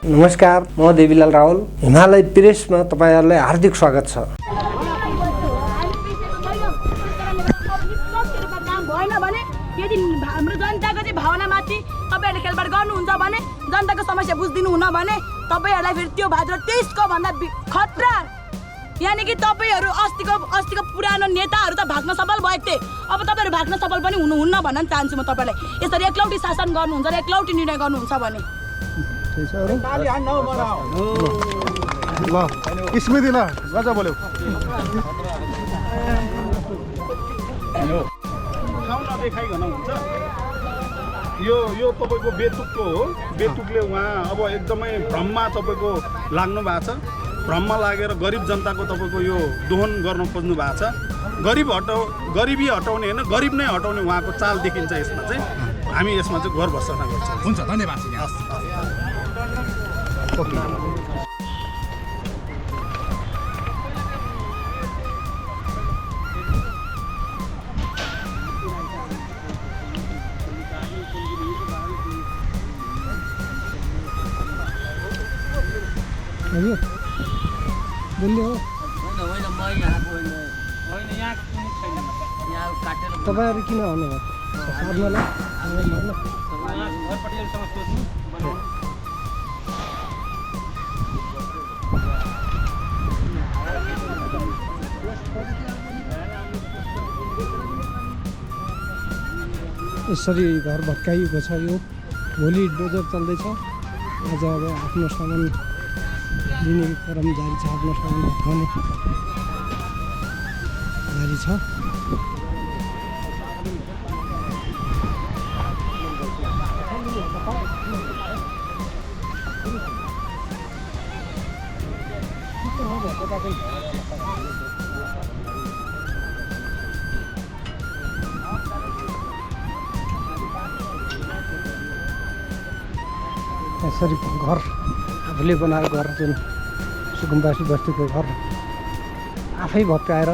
नमस्कार, म देवीलाल रावल। हिमालय प्रेसमा तपाईहरुलाई हार्दिक स्वागत छ। यदि हाम्रो जनताको चाहिँ भावनामाथि तपाईहरुले खेलबाड गर्नुहुन्छ भने, जनताको समस्या बुझ्दिनु हुन भने तपाईहरुलाई फेरि त्यो भाद्र 23 को भन्दा खतरा, यानी कि तपाईहरु अस्तिको पुरानो नेताहरु त भाग्न सफल भएको थिए, अब तपाईहरु भाग्न सफल पनि हुनुहुन्न भन्न चाहन्छु म तपाईलाई। यसरी एकलौटी शासन गर्नुहुन्छ र एकलौटी निर्णय गर्नुहुन्छ भने ल स्मृति ल गजा बोल्यो ठाउँ नदेखाइकन हुन्छ। यो तपाईको बेतुकको हो। बेतुकले उहाँ अब एकदमै भ्रममा तपाईको लाग्नु भएको छ। भ्रममा लागेर गरिब जनताको तपाईको यो दोहन गर्न खोज्नु भएको छ। गरिबी हटाउने हैन, गरिब नै हटाउने उहाँको चाल देखिन्छ यसमा चाहिँ। हामी यसमा चाहिँ घर भर्सना गर्छौँ। हुन्छ, धन्यवाद। ओके बोल्यो तपाईहरु किन आउनुभयो? यसरी घर भत्काइएको छ। यो भोलि डोजर चल्दैछ। आज अब आफ्नो सामान लिने क्रम जारी छ, आफ्नो सामान भत्काउने जारी छ। यसरी घर आफूले बनाएको घर, जुन सुकुम्बासी बस्तीको घर आफै भत्काएर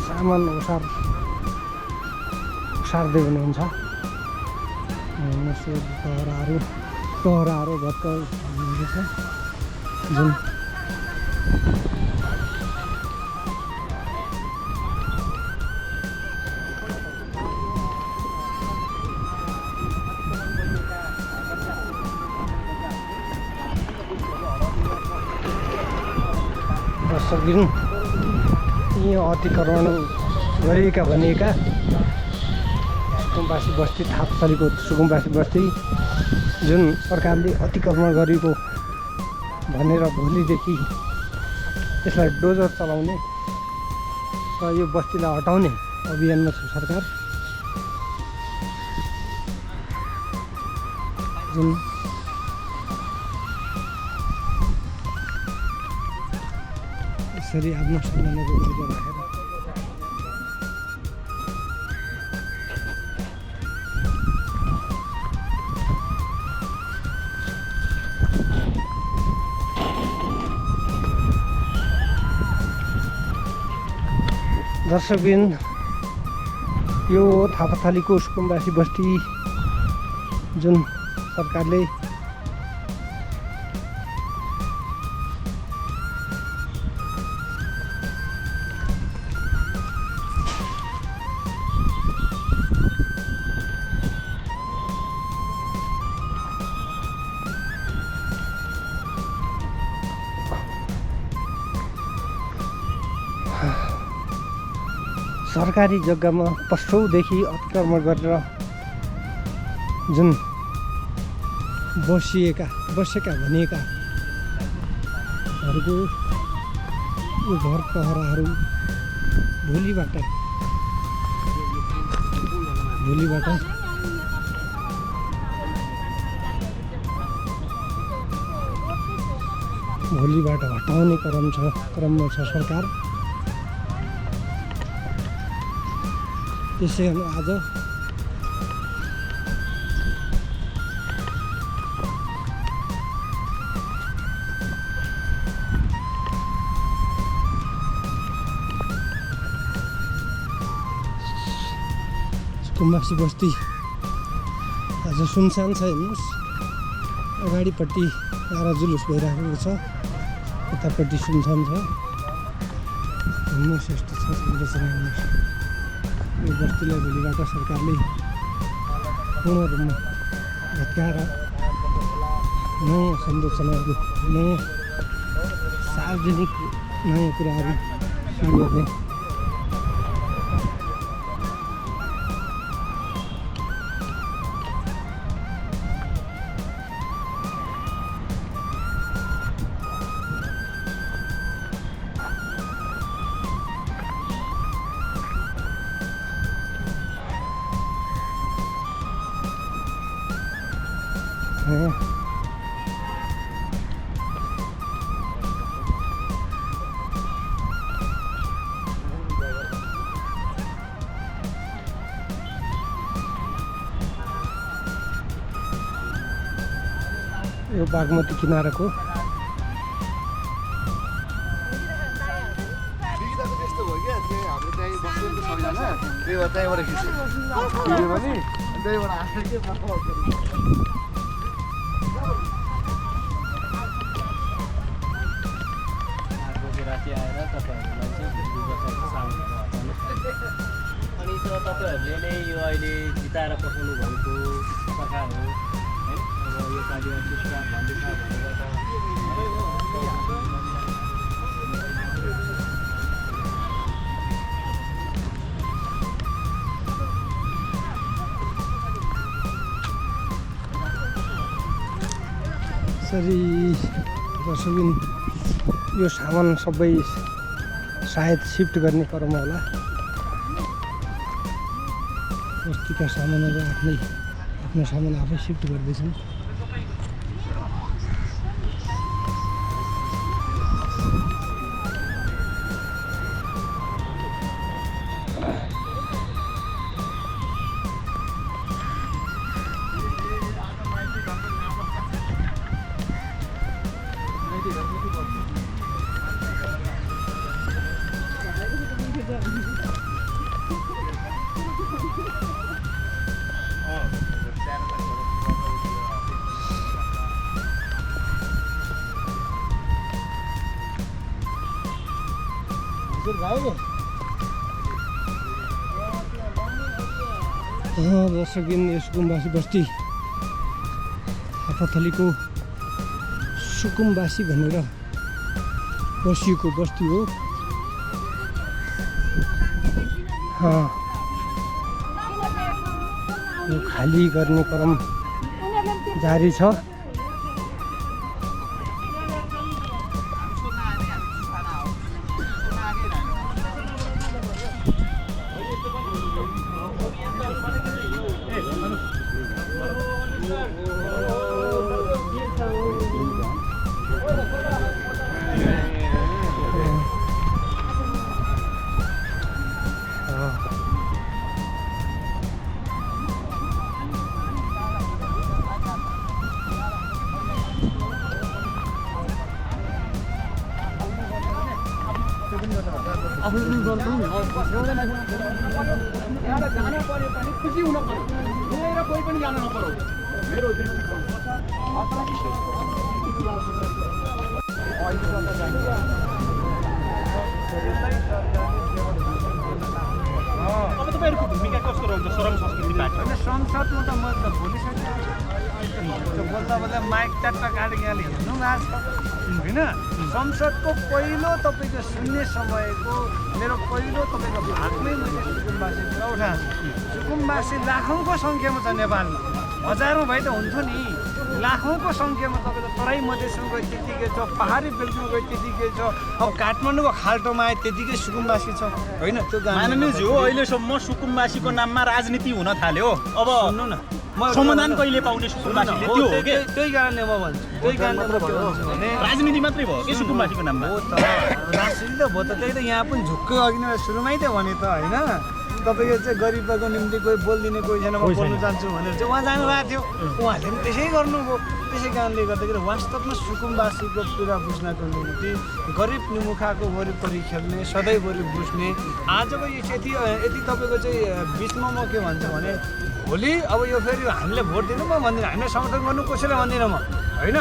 सामान ओसार्दै हुनुहुन्छ। तहराहरू भत्काउँदैछ, जुन जुन यी अतिक्रमण गरिएका भनिएका सुकुम्बासी बस्ती, थापथलीको सुकुम्बासी बस्ती जुन सरकारले अतिक्रमण गरेको भनेर भोलिदेखि यसलाई डोजर चलाउने र यो बस्तीलाई हटाउने अभियानमा छ सरकार। जुन यसरी आफ्नो सामानको उयो राखेर दर्शकबिन, यो थापाथलीको सुकुम्बासी बस्ती जुन सरकारले सरकारी जग्गामा पछौदेखि अतिक्रमण गरेर जुन बसेका भनिएकाहरूको यो घर पहराहरू भोलिबाट हटाउने क्रममा छ सरकार। त्यसै आज सुकुम्बासी बस्ती आज सुनसान छ। हेर्नुहोस्, अगाडिपट्टि गाह्रो जुलुस भइराखेको छ यतापट्टि सुनसान छ घुम्नु श्रेष्ठ छ संरचना यो बस्तीलाई भोलिबाट सरकारले पूर्ण रूपमा भत्काएर नयाँ संरचनाहरू नयाँ सार्वजनिक नयाँ कुराहरू सुरु गर्ने यो बागमती किनाराको त्यस्तो भयो क्या हाम्रो चाहिँ बस्नु त सबैजना त्यही भएर त्यहीँबाट खिच्यो भिडियो पनि त्यहीबाट आएको के राति आएर तपाईँहरूलाई चाहिँ दुर्गासाको सामना अनि त्यो तपाईँहरूले नै यो अहिले जिताएर पठाउनु भएको सरकार हो है अब यो आदिवासी काम भन्दैछ भनेर यसरी दर्शकबिन यो सामान सबै सायद सिफ्ट गर्ने क्रम होला बस्तीका सामानहरू आफ्नो सामान आफै सिफ्ट गर्दैछन् दर्शकबिन यो सुकुम्बासी बस्ती हापाथलीको सुकुम्बासी भनेर बसिएको बस्ती हो यो खाली गर्ने क्रम जारी छ अब तपाईँहरूको भूमिका कस्तो रहन्छ सरम संस्कृतिबाट संसदमा त म त भोलिसक्यो बोल्दा बोल्दा माइक ट्याट्टा काटेर यहाँले हेर्नु भएको छ होइन संसदको पहिलो तपाईँको सुन्ने समयको मेरो पहिलो तपाईँको भागमै मैले सुकुम्बासी कुरा उठाएको छु सुकुम्बासी लाखौँको सङ्ख्यामा छ नेपालमा हजारौँ भए त हुन्थ्यो नि लाखौँको सङ्ख्यामा तपाईँको तराई मधेसमा गए त्यतिकै छ पहाडी बेल्टमा गए त्यतिकै छ अब काठमाडौँको खाल्टोमा आए त्यतिकै सुकुम्बासी छ होइन त्यो माननीयज्यू अहिलेसम्म सुकुम्बासीको नाममा राजनीति हुन थाल्यो अब सुन्नु न समाधान कहिले पाउने सुकुम्बासीले त्यो हो के त्यही कारणले म भन्छु त्यही कारणले म के भन्छु भने राजनीति मात्रै भयो के सुकुम्बासीको नाममा हो त राजनीति त भयो त त्यही त यहाँ पनि झुक्कै अघि नै सुरुमै त भने त होइन तपाईँको चाहिँ गरिबको निम्ति कोही बोलिदिने कोही छैन म बोल्नु चाहन्छु भनेर चाहिँ उहाँ जानुभएको थियो उहाँले पनि त्यसै गर्नुभयो त्यसै कारणले गर्दाखेरि वास्तवमा सुकुम्बासीको कुरा बुझ्नको निम्ति गरिब निमुखाको वरिपरि खेल्ने सधैँभरि बुझ्ने आजको यो यति तपाईँको चाहिँ बिचमा म के भन्छु भने भोलि अब यो फेरि हामीले भोट दिनु म भन्दिनँ हामीले समर्थन गर्नु कसैलाई भन्दिनँ म होइन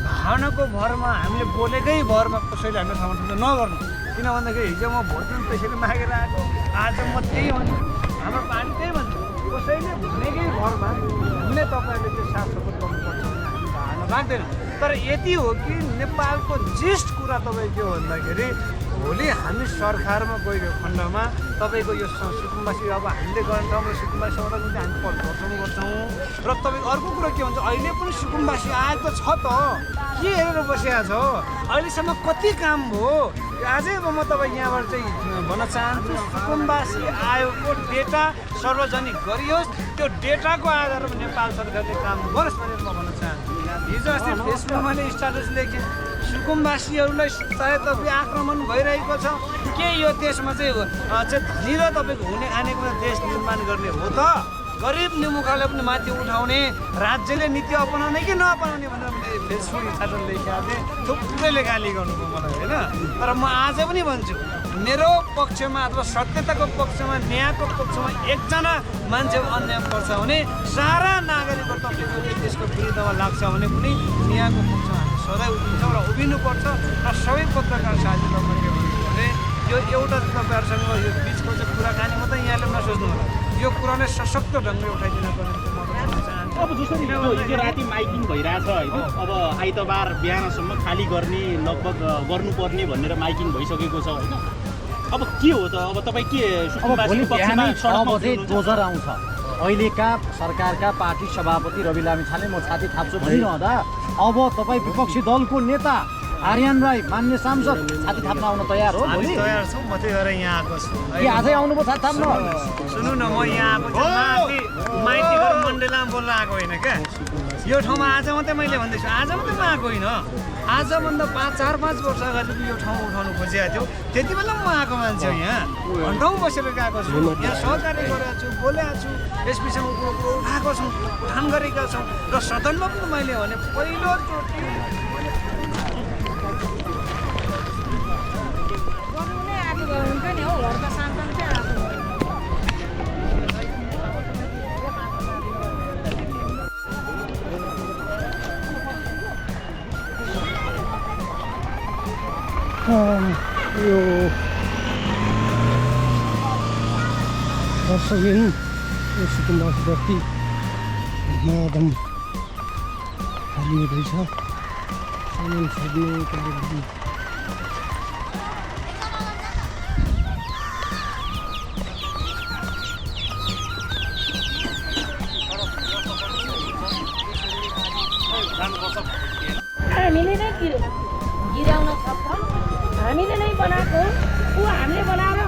भावनाको भरमा हामीले बोलेकै भरमा कसैले हामीले समर्थन नगर्नु। किन भन्दाखेरि हिजो म भोट पनि त्यसरी मागेर आएको, आज म त्यही भन्छु, हाम्रो पार्टी त्यही भन्छ, कसैले भनेकै भरमा हामीले तपाईँहरूले त्यो साथ सपोर्ट गर्नुपर्छ भने हामी भावना राख्दैनौँ। तर यति हो कि नेपालको जेस्ट कुरा तपाईँ के हो भन्दाखेरि भोलि हामी सरकारमा गएको खण्डमा तपाईँको यो सुकुम्बासी अब हामीले गर्ने ठाउँमा सुकुम्बासी समुदायको निम्ति हामी परिवर्तन गर्छौँ। र तपाईँको अर्को कुरो के भन्छ, अहिले पनि सुकुम्बासी आएको छ त, के हेरेर बसिरहेको छ अहिलेसम्म कति काम भयो। आजै अब म तपाईँ यहाँबाट चाहिँ भन्न चाहन्छु, सुकुम्बासी आयोगको डेटा सार्वजनिक गरियोस्, त्यो डेटाको आधारमा नेपाल सरकारले काम गरोस् भनेर म भन्न चाहन्छु। हिजो अस्ति फेसबुकमा मैले स्ट्याटस लेखेँ, सुकुम्बासीहरूलाई सायद तपाईँ आक्रमण भइरहेको छ के यो देशमा चाहिँ धनी र तपाईँको हुने खानेको देश निर्माण गर्ने हो त? गरिब निमुखालाई पनि माथि उठाउने राज्यले नीति अपनाउने कि नअपनाउने भनेर मैले फेसबुक स्ट्याटस लेखेको थिएँ। थुप्रैले गाली गर्नुभयो मलाई होइन। तर म आज पनि भन्छु, मेरो पक्षमा अथवा सत्यताको पक्षमा न्यायको पक्षमा एकजना मान्छे अन्याय पर्छ भने सारा नागरिकहरू तपाईँको देशको विरुद्धमा लाग्छ भने पनि न्यायको पक्षमा हामी सधैँ उभिन्छौँ र उभिनुपर्छ। र सबै पत्रकार साथीहरूलाई के भन्छु भने यो एउटा तपाईँहरूसँग यो बिचको चाहिँ कुराकानी मात्रै यहाँले नसोच्नु होला, यो कुरालाई सशक्त ढङ्गले उठाइदिनको निम्ति म भन्न चाहन्छु। अब जसरी हिजो राति माइकिङ भइरहेछ होइन, अब आइतबार बिहानसम्म खाली गर्ने लगभग गर्नुपर्ने भनेर माइकिङ भइसकेको छ होइन। अब के हो त? अब तपाईँ के अब भोलि बिहानै 6 बजे डोजर आउँछ। अहिलेका सरकारका पार्टी सभापति रवि लामिछाने म छाती थाप्छु भनिरहँदा अब तपाईँ विपक्षी दलको नेता आर्यन राई मान्य सांसद छाती थाप्न आउन तयार हो? भोलि तयार छौँ, म त्यही भएर यहाँ आएको छु। के आजै आउनुभयो छाती थाप्न? सुन्नु न, म यहाँ आएको छु माइतीघर मण्डलामा बोल्न आएको होइन क्या। यो ठाउँमा आज मात्रै मैले भन्दैछु, आज मात्रै म आएको होइन। आजभन्दा 4-5 वर्ष अगाडि यो ठाउँ उठाउनु खोजेको थियो, त्यति बेला म आएको मान्छे हो। यहाँ घन्टौँ बसेर गएको छु, यहाँ सहकार्य गरेको छु, बोलेको छु, यस विषयमा कुरो उठाएको छौँ, उठान गरेका छौँ। र सदनमा पनि मैले भने पहिलोचोटि यो वर्षदिन यो सुकुम्बासी बस्ती एकदम खाली हुँदैछ। सामान छोड्ने हामीले नै गिराउन सक्छौँ, हामीले नै बनाएको ऊ हामीले बनाएर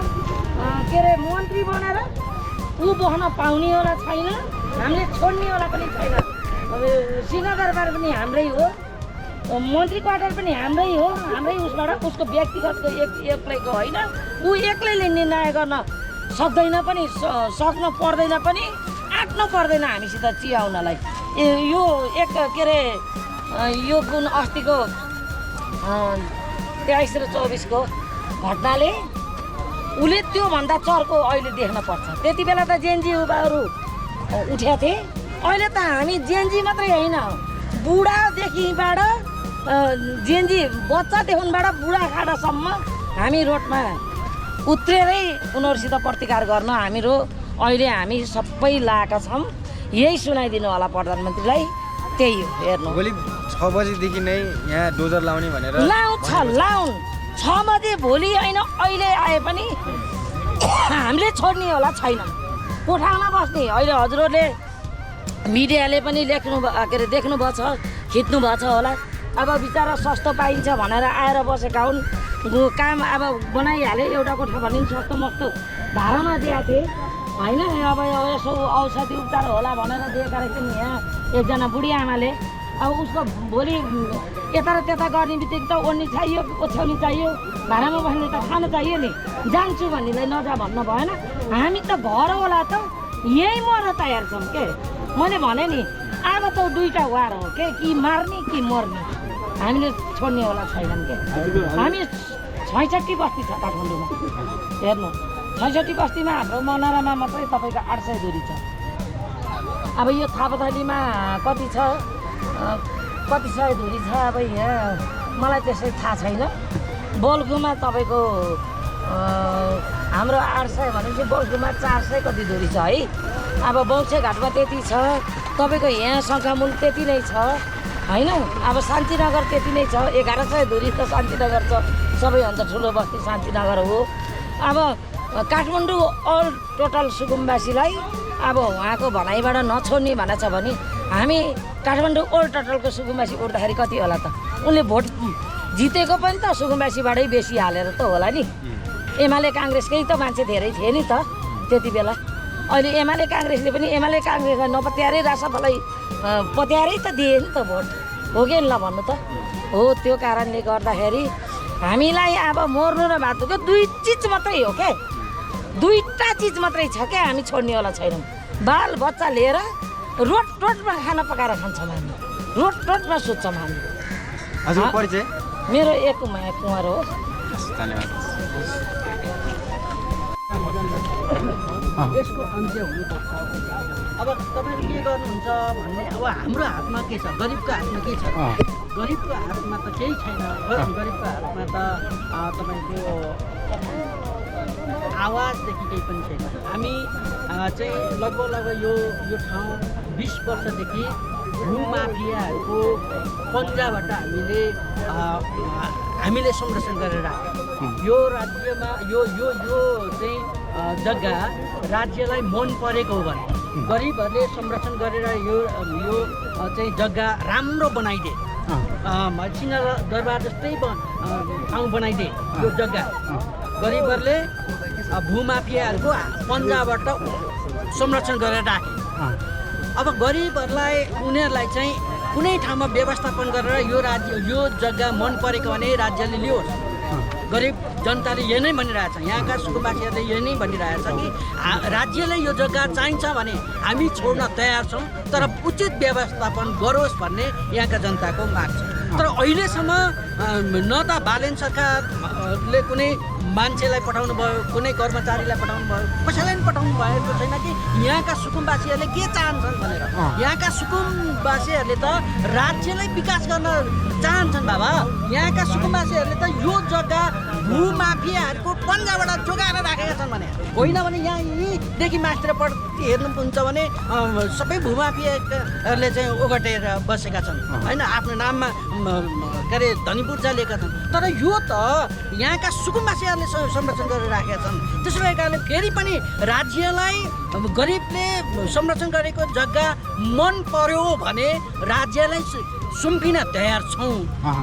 के अरे मन्त्री बनाएर ऊ बस्न पाउनेवाला छैन, हामीले छोड्नेवाला पनि छैन। अब सिंहदरबार पनि हाम्रै हो, मन्त्री क्वार्टर पनि हाम्रै हो, हाम्रै उसबाट उसको व्यक्तिगतको एक्लैको होइन। ऊ एक्लैले निर्णय गर्न सक्दैन पनि, सक्न पर्दैन पनि, आँट्नु पर्दैन हामीसित चियाउनलाई। यो एक के अरे यो कुन अस्तिको 23 र 24 को घटनाले उसले त्योभन्दा चर्को अहिले देख्न पर्छ। त्यति बेला त जेएनजी युवाहरू उठ्या थिए, अहिले त हामी जेएनजी मात्रै होइन, बुढादेखिबाट जेएनजी बच्चादेखिबाट बुढाखाडासम्म हामी रोडमा उत्रेरै उनीहरूसित प्रतिकार गर्न हामीहरू अहिले हामी सबै लाएका छौँ। यही सुनाइदिनु होला प्रधानमन्त्रीलाई, त्यही हो हेर्नु। भोलि 6 बजेदेखि नै यहाँ डोजर लाउने भनेर लाउन 6 बजे भोलि होइन अहिले आए पनि हामीले छोड्ने होला छैन। कोठामा बस्ने अहिले हजुरहरूले मिडियाले पनि लेख्नु के अरे देख्नुभएको छ, खिच्नु भएको छ होला। अब बिचरा सस्तो पाइन्छ भनेर आएर बसेका हुन्, काम अब बनाइहाले एउटा कोठा भने सस्तो मस्तो भाडामा दिएको थिएँ होइन। अब यसो औषधि उपचार होला भनेर दिएका रहेछन् यहाँ एकजना बुढी आमाले। अब उसको भोलि यता र त्यता गर्ने बित्तिकै त ओढ्नी चाहियो, ओछ्याउनी चाहियो, भाडामा बस्ने त खानु चाहियो नि। जान्छु भन्नेलाई नजा भन्न भएन। हामी त घर होला त यहीँ मर्न तयार छौँ के। मैले भने नि अब त दुईवटा वार हो के, कि मार्ने कि मर्ने, हामीले छोड्ने होला छैनन् के। हामी 66 बस्ती छ काठमाडौँमा हेर्नु, 66 बस्तीमा हाम्रो मनरामा मात्रै तपाईँको 800 दूरी छ। अब यो थापाथलीमा कति छ, कति सय धुरी छ अब यहाँ मलाई त्यसै थाहा छैन। बल्कुमा तपाईँको हाम्रो 800 भनेपछि बल्कुमा 400 कति धुरी छ है। अब बौछेघाटमा त्यति छ, तपाईँको यहाँ शङ्खामुल त्यति नै छ होइन। अब शान्तिनगर त्यति नै छ, 1100 धुरी त शान्तिनगर छ, सबैभन्दा ठुलो बस्ती शान्तिनगर हो। अब काठमाडौँ अल टोटल सुकुम्बासीलाई अब उहाँको भनाइबाट नछोड्ने भनेको छ भने हामी काठमाडौँ ओल्ड टोटलको सुकुम्बासी उठ्दाखेरि कति होला त? उनले भोट जितेको पनि त सुकुम्बासीबाटै बेसी हालेर त होला नि। एमाले काङ्ग्रेसकै त मान्छे धेरै थिए नि त त्यति बेला। अहिले एमाले काङ्ग्रेसले पनि एमाले काङ्ग्रेसलाई नपत्याएरै रासपालाई पत्याएरै त दिए नि त भोट, हो कि ल भन्नु त? हो, त्यो कारणले गर्दाखेरि हामीलाई अब मर्नु र भातुको दुई चिज मात्रै हो क्या, दुईवटा चिज मात्रै छ क्या, हामी छोड्नेवाला छैनौँ। बाल बच्चा लिएर रोड रोडमा खाना पकाएर खान्छौँ हामी, रोड रोडमा सुत्छौँ हामी। हजुर परिचय? मेरो एकमाया कुँवर हो। धन्यवाद। यसको अन्त्य हुनुपर्छ। अब तपाईँले के गर्नुहुन्छ भन्ने अब हाम्रो हातमा के छ, गरिबको हातमा के छ? गरिबको हातमा त केही छैन। गरिबको हातमा त तपाईँको आवाजदेखि केही पनि छैन। हामी चाहिँ लगभग यो ठाउँ 20 वर्षदेखि भूमाफियाहरूको पन्जाबाट हामीले संरक्षण गरेर राख्यौँ। यो राज्यमा यो यो यो चाहिँ जग्गा राज्यलाई मन परेको हो भने गरिबहरूले संरक्षण गरेर यो चाहिँ जग्गा राम्रो बनाइदिए, सिंहदरबार जस्तै ठाउँ बनाइदिए यो जग्गा। गरिबहरूले भूमाफियाहरूको पन्जाबाट संरक्षण गरेर राखे। अब गरिबहरूलाई उनीहरूलाई चाहिँ कुनै ठाउँमा व्यवस्थापन गरेर यो जग्गा मन परेको भने राज्यले लियोस्। गरिब जनताले यही नै भनिरहेछ, यहाँका सुकुम्बासीहरूले यही नै भनिरहेछ कि राज्यलाई यो जग्गा चाहिन्छ भने हामी छोड्न तयार छौँ, तर उचित व्यवस्थापन गरोस् भन्ने यहाँका जनताको माग छ। तर अहिलेसम्म न त बालेन सरकारले कुनै मान्छेलाई पठाउनु भयो, कुनै कर्मचारीलाई पठाउनु भयो, कसैलाई पनि पठाउनु भएको छैन कि यहाँका सुकुम्बासीहरूले के चाहन्छन् भनेर। यहाँका सुकुम्बासीहरूले त राज्यलाई विकास गर्न चाहन्छन् बाबा। यहाँका सुकुम्बासीहरूले त यो जग्गा भूमाफियाहरूको पन्जाबाट जोगाएर राखेका छन् भने होइन भने यहाँ यहीँदेखि मास्टरपट्टि हेर्नुहुन्छ भने सबै भूमाफियाहरूले चाहिँ ओगटेर बसेका छन् होइन, आफ्नो नाममा के अरे धनी पूर्जा लिएका छन्। तर यो त यहाँका सुकुम्बासीहरूले संरक्षण गरेर राखेका छन्। त्यसो भएकाले फेरि पनि राज्यलाई गरिबले संरक्षण गरेको जग्गा मन पर्यो भने राज्यलाई सुम्पिन तयार छौँ,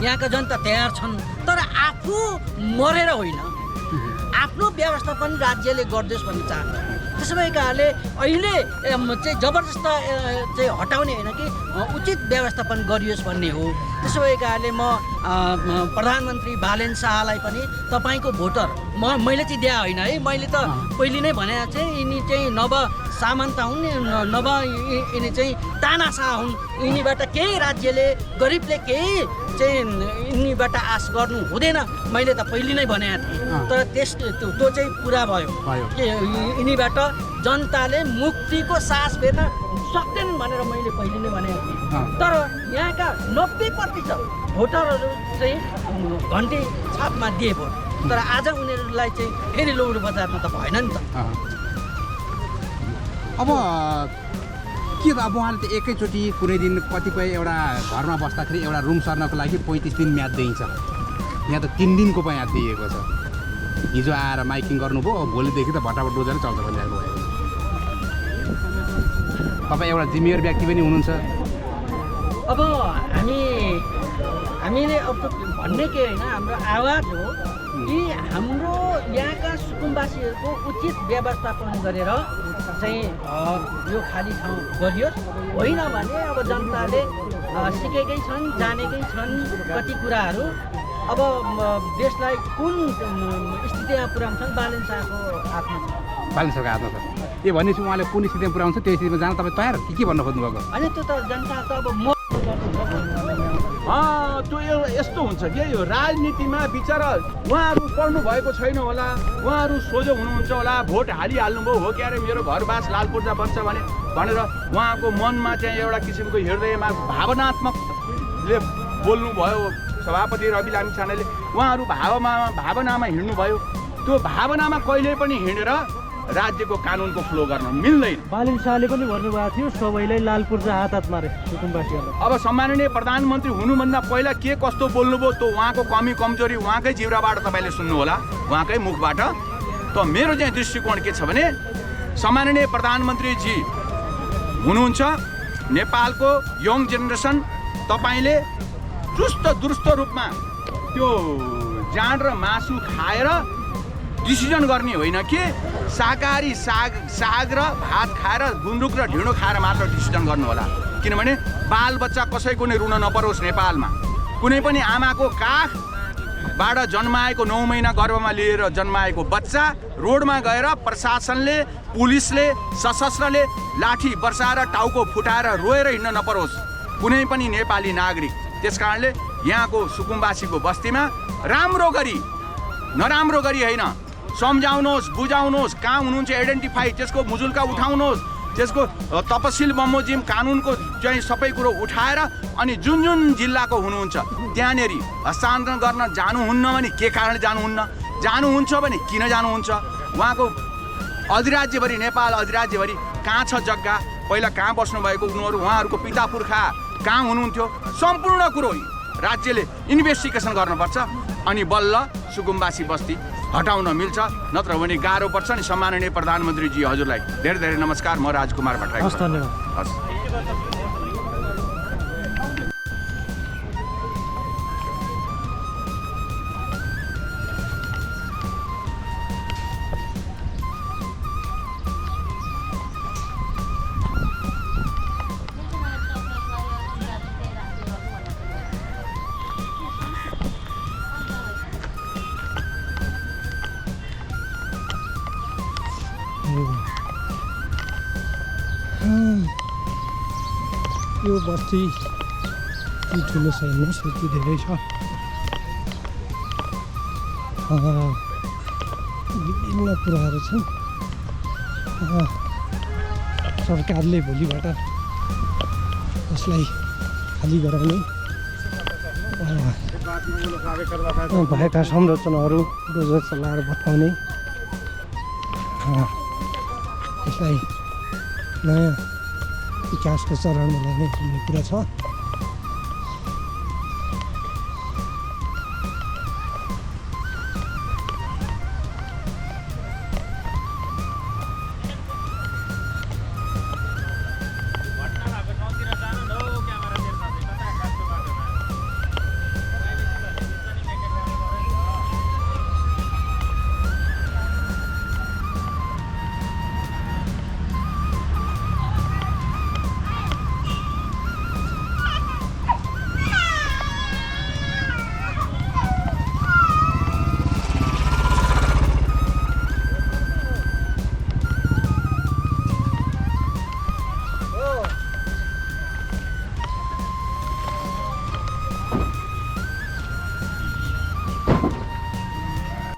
यहाँका जनता तयार छन्। तर आफू मरेर होइन, आफ्नो व्यवस्थापन राज्यले गरिदियोस् भन्ने चाहन्छ। त्यसो भएकाले अहिले चाहिँ जबरजस्त चाहिँ हटाउने होइन कि उचित व्यवस्थापन गरियोस् भन्ने हो। त्यसो भएकाले म प्रधानमन्त्री बालेन शाहलाई पनि तपाईँको भोटर मैले चाहिँ दिए होइन है, मैले त पहिले नै भने चाहिँ यिनी चाहिँ नव सामन्त हुन्, नव यिनी चाहिँ तानाशाह हुन्। यिनीबाट केही राज्यले गरिबले केही चाहिँ यिनीबाट आश गर्नु हुँदैन, मैले त पहिले नै भनेको थिएँ। तर त्यो चाहिँ पुरा भयो कि यिनीबाट जनताले मुक्तिको सास फेर्न सक्दैन भनेर मैले पहिले नै भनेको थिएँ। तर यहाँका 90% भोटरहरू चाहिँ घन्टे छापमा दिए भोट, तर आज उनीहरूलाई चाहिँ फेरि लौरो बजारमा त भएन नि त। अब के त अब उहाँले त एकैचोटि कुनै दिन कतिपय एउटा घरमा बस्दाखेरि एउटा रुम सर्नको लागि 35 दिन म्याद दिइन्छ। यहाँ त 3 दिनको पनि म्याद दिएको छ। हिजो आएर माइकिङ गर्नुभयो, भोलिदेखि त भटाभट डोजरै चल्छ भनिरहेको भएको छ। तपाईँ एउटा जिम्मेवार व्यक्ति पनि हुनुहुन्छ। अब हामीले अब भन्ने के होइन, हाम्रो आवाज हो कि हाम्रो यहाँका सुकुम्बासीहरूको उचित व्यवस्थापन गरेर चाहिँ यो खाली ठाउँ गरियोस्। होइन भने अब जनताले सिकेकै छन्, जानेकै छन् कति कुराहरू। अब देशलाई कुन स्थितिमा पुर्याउँछन् बालेन शाहको हातमा छ। बालेन शाहको हातमा छ। के भनेपछि उहाँले कुन स्थितिमा पुर्याउँछ त्यो स्थितिमा जान तपाईँ तयार के भन्न खोज्नुभएको? होइन, त्यो त जनता त अब त्यो यस्तो हुन्छ कि यो राजनीतिमा बिचरा उहाँहरू पढ्नु भएको छैन होला, उहाँहरू सोझो हुनुहुन्छ होला, भोट हालिहाल्नुभयो हो कि अरे मेरो घरबास लालपूर्जा बन्छ भनेर उहाँको मनमा चाहिँ एउटा किसिमको हृदयमा भावनात्मक ले बोल्नुभयो सभापति रवि लामिछानेले, उहाँहरू भावनामा हिँड्नुभयो। त्यो भावनामा कहिले पनि हिँडेर राज्यको कानुनको फ्लो गर्न मिल्दैन। बालिन शाहले पनि भन्नुभएको थियो सबैलाई लाल पूर्जा हात मारे सुकुम्बासीहरूलाई। अब सम्माननीय प्रधानमन्त्री हुनुभन्दा पहिला के कस्तो बोल्नुभयो त्यो उहाँको कमी कमजोरी उहाँकै जिब्राबाट तपाईँले सुन्नु होला, उहाँकै मुखबाट। त मेरो चाहिँ दृष्टिकोण के छ भने सम्माननीय प्रधानमन्त्रीजी हुनुहुन्छ, नेपालको यङ जेनेरेसन तपाईँले चुस्त दुरुस्त रूपमा त्यो जाँड र मासु खाएर डिसिजन गर्ने होइन कि शाकाहारी साग र भात खाएर गुन्द्रुक र ढिँडो खाएर मात्र डिसिजन गर्नु होला। किनभने बालबच्चा कसैको नै रुन नपरोस्। नेपालमा कुनै पनि आमाको काखबाट जन्माएको 9 महिना गर्भमा लिएर जन्माएको बच्चा रोडमा गएर प्रशासनले पुलिसले सशस्त्रले लाठी बर्साएर टाउको फुटाएर रोएर हिँड्न नपरोस् कुनै पनि नेपाली नागरिक। त्यसकारणले यहाँको सुकुम्बासीको बस्तीमा राम्रो गरी नराम्रो गरी होइन, सम्झाउनुहोस्, बुझाउनुहोस्, कहाँ हुनुहुन्छ आइडेन्टिफाई, त्यसको मुजुल्का उठाउनुहोस्, त्यसको तपसिल बमोजिम कानुनको चाहिँ सबै कुरो उठाएर अनि जुन जुन जिल्लाको हुनुहुन्छ त्यहाँनिर हस्तान्तरण गर्न जानुहुन्न भने के कारणले जानुहुन्न, जानुहुन्छ भने किन जानुहुन्छ, उहाँको अधिराज्यभरि नेपाल अधिराज्यभरि कहाँ छ जग्गा, पहिला कहाँ बस्नुभएको उहाँहरूको पिता पुर्खा कहाँ हुनुहुन्थ्यो, सम्पूर्ण कुरो राज्यले इन्भेस्टिगेसन गर्नुपर्छ अनि बल्ल सुकुम्बासी बस्ती हटाउन मिल्छ, नत्र भने गाह्रो पर्छ नि। सम्माननीय प्रधानमन्त्रीजी हजुरलाई धेरै धेरै नमस्कार। म राजकुमार भट्टराई। हस्, धन्यवाद। हस्। यो बस्ती ठुलो छ, हेर्नुहोस् यति धेरै छ। विभिन्न कुराहरू छन्। सरकारले भोलिबाट यसलाई खाली गराउने भएका संरचनाहरू डोजर चलाएर भत्काउने, यसलाई नयाँ विकासको चरणमा लाने भन्ने कुरा छ।